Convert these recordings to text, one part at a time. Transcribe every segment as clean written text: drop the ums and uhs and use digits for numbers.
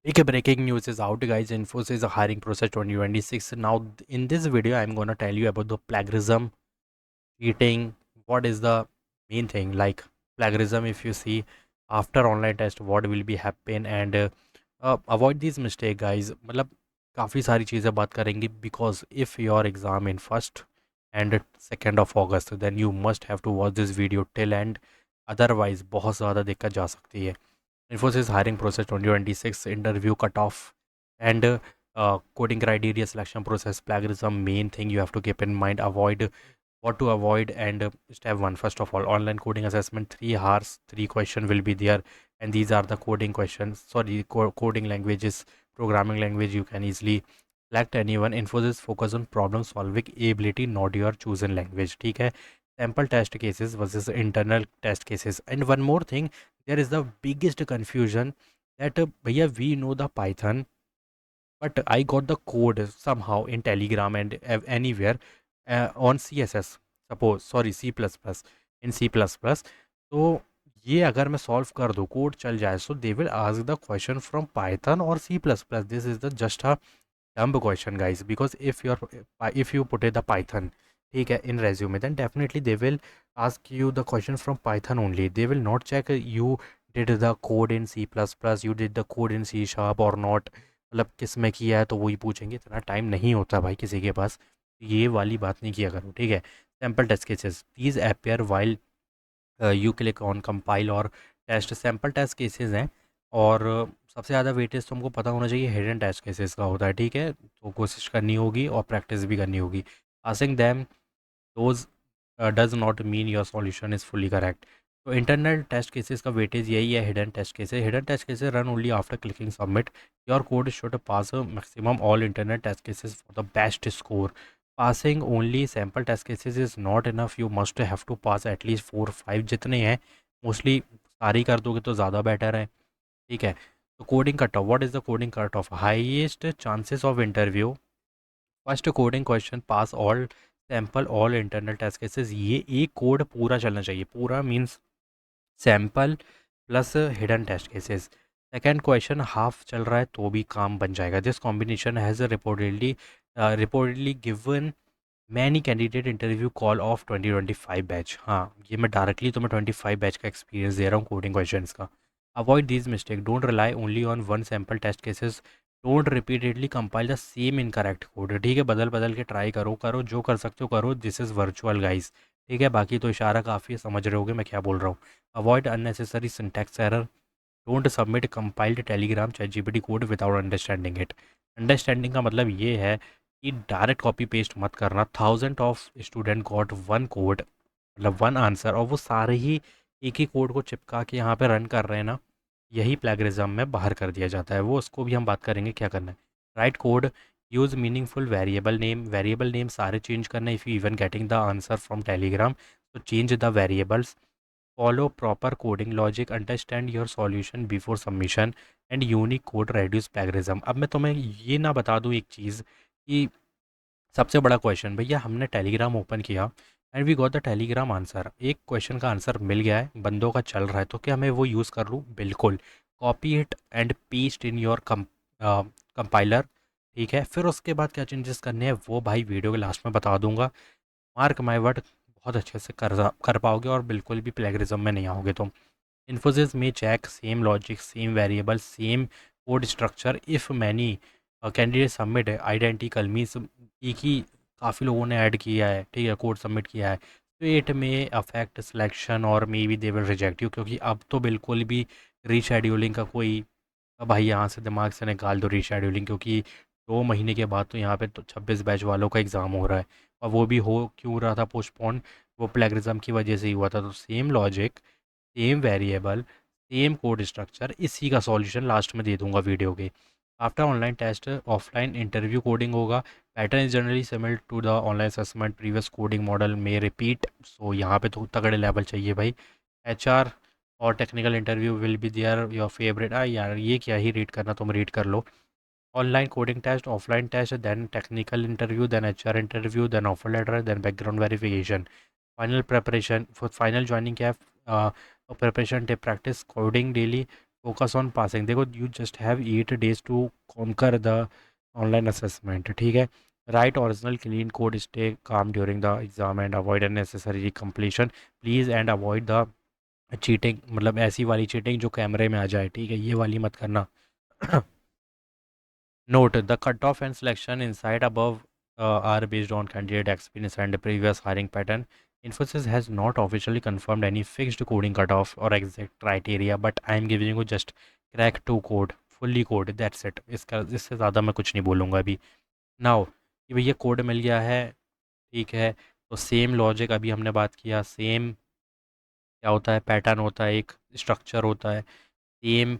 Okay, breaking news is out, guys. Infosys hiring process 2026. Now, in this video, I'm gonna tell you about the plagiarism, cheating. What is the main thing? Like plagiarism, if you see after online test, what will be happen and avoid these mistake, guys. मतलब काफ़ी सारी चीज़ें बात करेंगे because if your exam in 1st and 2nd of August, then you must have to watch this video till end. Otherwise, बहुत ज़्यादा दिक्कत जा सकती है. Infosys hiring process 2026 interview cutoff and coding criteria selection process plagiarism main thing you have to keep in mind avoid what to avoid and step one first of all online coding assessment 3 hours 3 question will be there and these are the coding questions sorry coding languages programming language you can easily select anyone Infosys focus on problem solving ability not your chosen language ठीक है sample test cases versus internal test cases and one more thing there is the biggest confusion that bhaiya we know the python but I got the code somehow in telegram and anywhere on css suppose sorry c++ in c++ तो ये अगर मैं solve कर दूँ code चल जाए so they will ask the question from Python और C plus plus this is the just a dumb question guys because if you put it the python ठीक है in resume then definitely they will ask you the question from python only they will not check you did the code in c++ plus plus you did the code in c sharp or not मतलब किस में किया है तो वही पूछेंगे इतना time नहीं होता भाई किसी के पास ये वाली बात नहीं किया करो ठीक है sample test cases please appear while you click on compile और टेस्ट सैम्पल टेस्ट केसेस हैं और सबसे ज़्यादा वेटेज तो हमको पता होना चाहिए हिडन टेस्ट केसेस का होता है ठीक है तो कोशिश करनी होगी और प्रैक्टिस भी करनी होगी acing them those does not mean your solution is fully correct तो इंटरनल टेस्ट केसेस का वेटेज यही है hidden test cases run only after clicking submit your code should pass maximum all internal test cases for the best score passing only sample test cases is not enough you must have to pass at least 4 5 जितने हैं mostly सारी कर दोगे तो ज़्यादा better है ठीक है तो coding cut off what is the coding cut off highest chances of interview first coding question pass all sample all internal test cases ये एक कोड पूरा चलना चाहिए पूरा means sample plus hidden test cases second question half चल रहा है तो भी काम बन जाएगा this combination has reportedly given many candidate interview call of 2025 batch हाँ ये मैं डायरेक्टली तुम्हें 25 बैच का एक्सपीरियंस दे रहा हूँ कोडिंग क्वेश्चन का avoid these mistake don't rely only on one sample test cases don't repeatedly compile the same incorrect code ठीक है बदल बदल के ट्राई करो करो जो कर सकते हो करो दिस इज़ वर्चुअल गाइस ठीक है बाकी तो इशारा काफ़ी समझ रहे होगे मैं क्या बोल रहा हूँ avoid unnecessary syntax error don't submit compiled Telegram chat GPT code without understanding it understanding का मतलब ये है कि डायरेक्ट कॉपी पेस्ट मत करना thousand of student got one code मतलब वन आंसर और वो सारे ही एक ही कोड को चिपका के यहाँ पे रन कर रहे हैं ना यही प्लेगरिज्म में बाहर कर दिया जाता है वो उसको भी हम बात करेंगे क्या करना है write code use meaningful variable name सारे चेंज करना if you even getting the answer from Telegram तो change the variables follow proper coding logic understand your solution before submission and unique code reduce plagiarism अब मैं तुम्हें ये ना बता दूँ एक चीज़ कि सबसे बड़ा क्वेश्चन भैया हमने टेलीग्राम ओपन किया and we got the Telegram answer एक क्वेश्चन का आंसर मिल गया है बंदों का चल रहा है तो क्या मैं वो यूज़ कर लूँ बिल्कुल copy it and paste in your compiler ठीक है फिर उसके बाद क्या चेंजेस करने हैं वो भाई वीडियो के लास्ट में बता दूंगा मार्क माई वर्ड बहुत अच्छे से कर पाओगे और बिल्कुल भी प्लेगरिज्म में नहीं आओगे तुम Infosys may check same logic, same variable, same code structure if many candidates submit identical means एक ही काफ़ी लोगों ने ऐड किया है ठीक है कोड सबमिट किया है तो इट में अफेक्ट सिलेक्शन और may be they will reject you क्योंकि अब तो बिल्कुल भी रीशेड्यूलिंग का कोई भाई यहाँ से दिमाग से निकाल दो रीशेड्यूलिंग क्योंकि 2 महीने के बाद तो यहाँ पे तो 26 बैच वालों का एग्ज़ाम हो रहा है और वो भी हो क्यों रहा था पोस्टपोन वो प्लेगरिज्म की वजह से ही हुआ था तो same logic same variable same code structure इसी का सॉल्यूशन लास्ट में दे दूंगा वीडियो के after online test offline interview coding होगा pattern is generally similar to the online assessment previous coding model में रिपीट सो यहाँ पे तो तगड़े लेवल चाहिए भाई एचआर और technical interview will be there your favourite यार ये क्या ही रीड करना तुम रीड कर लो online coding test offline test then technical interview then HR interview then offer letter then background verification final preparation for final joining क्या है preparation tip practice coding daily focus on passing. देखो you just have 8 days to conquer the online assessment, ठीक है। Write original clean code, stay calm during the exam and avoid unnecessary completion please, and avoid the cheating, मतलब ऐसी वाली cheating जो कैमरे में आ जाए, ठीक है, ये वाली मत करना। Note, the cutoff and selection inside above are based on candidate experience and previous hiring pattern. Infosys has not officially confirmed any fixed coding cutoff or exact criteria, but I am giving you just crack to code, fully code, that's it. इससे ज़्यादा मैं कुछ नहीं बोलूँगा अभी। Now कि भैया code मिल गया है, ठीक है, तो सेम लॉजिक अभी हमने बात किया, सेम क्या होता है, पैटर्न होता है, एक स्ट्रक्चर होता है, same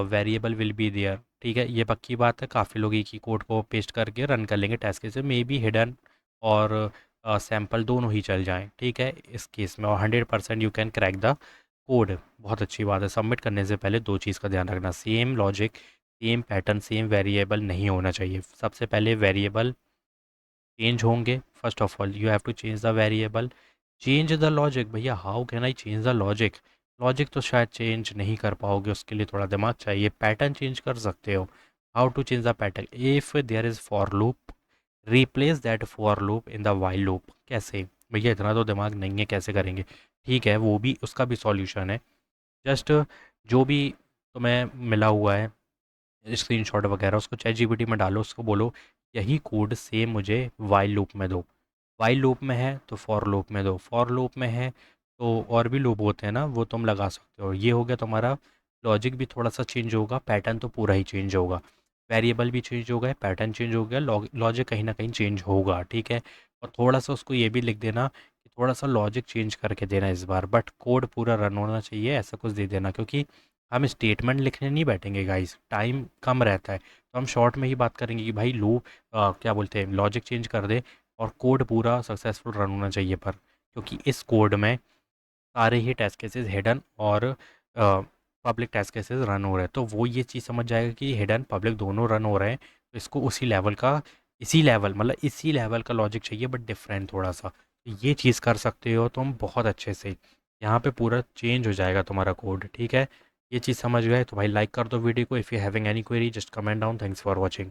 variable will be there, ठीक है, ये पक्की बात है। काफ़ी लोग एक ही कोड को पेस्ट करके रन कर लेंगे टेस्ट केस में, मे बी हिडन और सैम्पल दोनों ही चल जाएं, ठीक है, इस केस में, और 100% you can crack the code. बहुत अच्छी बात है। सबमिट करने से पहले दो चीज़ का ध्यान रखना, same logic, same pattern, same variable नहीं होना चाहिए। सबसे पहले वेरिएबल चेंज होंगे। First of all you have to change the variable, change the logic. भैया how can I change the logic? Logic तो शायद चेंज नहीं कर पाओगे, उसके लिए थोड़ा दिमाग चाहिए। पैटर्न चेंज कर सकते हो। How to change the pattern? If there is for loop, replace that for loop in the while loop. कैसे? भैया इतना तो दिमाग नहीं है, कैसे करेंगे? ठीक है, वो भी, उसका भी सॉल्यूशन है। जस्ट जो भी तुम्हें मिला हुआ है स्क्रीनशॉट वगैरह, उसको चैट जीपीटी में डालो, उसको बोलो यही कोड सेम मुझे वाइल लूप में दो। वाइल लूप में है तो फॉर लूप में दो, फॉर लूप में है तो और भी लूप होते हैं ना, वो तुम लगा सकते हो। ये हो गया तुम्हारा, लॉजिक भी थोड़ा सा चेंज होगा, पैटर्न तो पूरा ही चेंज होगा। वेरिएबल भी चेंज हो गए, पैटर्न चेंज हो गया, लॉजिक कहीं ना कहीं चेंज होगा, ठीक है। और थोड़ा सा उसको ये भी लिख देना कि थोड़ा सा लॉजिक चेंज करके देना इस बार, बट कोड पूरा रन होना चाहिए, ऐसा कुछ दे देना, क्योंकि हम स्टेटमेंट लिखने नहीं बैठेंगे गाइस, टाइम कम रहता है, तो हम शॉर्ट में ही बात करेंगे कि भाई लूप क्या बोलते हैं, लॉजिक चेंज कर दे और कोड पूरा सक्सेसफुल रन होना चाहिए। पर क्योंकि इस कोड में सारे ही टेस्ट केसेस हिडन और पब्लिक टेस्ट केसेस रन हो रहे हैं, तो वो ये चीज़ समझ जाएगा कि हिडन पब्लिक दोनों रन हो रहे हैं, तो इसको उसी लेवल का, इसी लेवल मतलब इसी लेवल का लॉजिक चाहिए, बट डिफरेंट थोड़ा सा। तो ये चीज़ कर सकते हो तुम बहुत अच्छे से, यहाँ पे पूरा चेंज हो जाएगा तुम्हारा कोड, ठीक है। ये चीज़ समझ गए तो भाई लाइक कर दो वीडियो को। If you having any query just comment down. Thanks for watching.